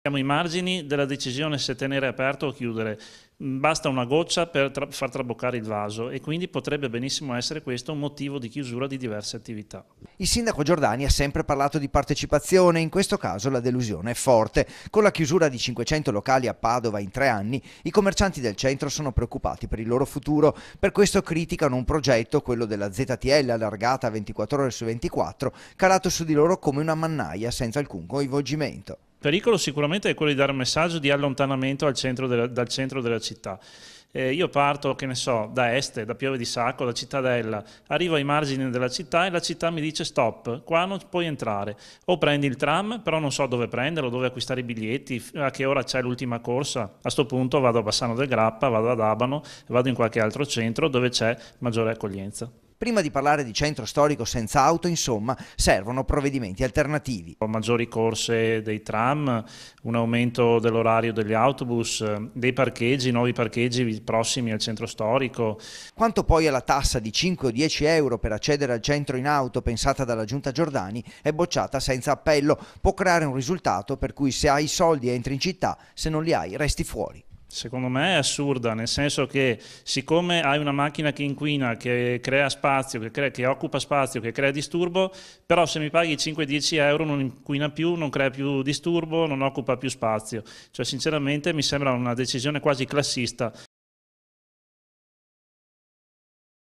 Siamo ai margini della decisione se tenere aperto o chiudere. Basta una goccia per far traboccare il vaso e quindi potrebbe benissimo essere questo un motivo di chiusura di diverse attività. Il sindaco Giordani ha sempre parlato di partecipazione, in questo caso la delusione è forte. Con la chiusura di 500 locali a Padova in 3 anni, i commercianti del centro sono preoccupati per il loro futuro, per questo criticano un progetto, quello della ZTL allargata a 24 ore su 24, calato su di loro come una mannaia senza alcun coinvolgimento. Il pericolo sicuramente è quello di dare un messaggio di allontanamento dal centro della città. Io parto, che ne so, da Este, da Pieve di Sacco, da Cittadella, arrivo ai margini della città e la città mi dice stop, qua non puoi entrare. O prendi il tram, però non so dove prenderlo, dove acquistare i biglietti, a che ora c'è l'ultima corsa. A questo punto vado a Bassano del Grappa, vado ad Abano, vado in qualche altro centro dove c'è maggiore accoglienza. Prima di parlare di centro storico senza auto, insomma, servono provvedimenti alternativi. Maggiori corse dei tram, un aumento dell'orario degli autobus, dei parcheggi, nuovi parcheggi prossimi al centro storico. Quanto poi alla tassa di 5 o 10 euro per accedere al centro in auto pensata dalla Giunta Giordani è bocciata senza appello. Può creare un risultato per cui se hai i soldi entri in città, se non li hai resti fuori. Secondo me è assurda, nel senso che siccome hai una macchina che inquina, che crea spazio, che occupa spazio, che crea disturbo, però se mi paghi 5-10 euro non inquina più, non crea più disturbo, non occupa più spazio. Cioè sinceramente mi sembra una decisione quasi classista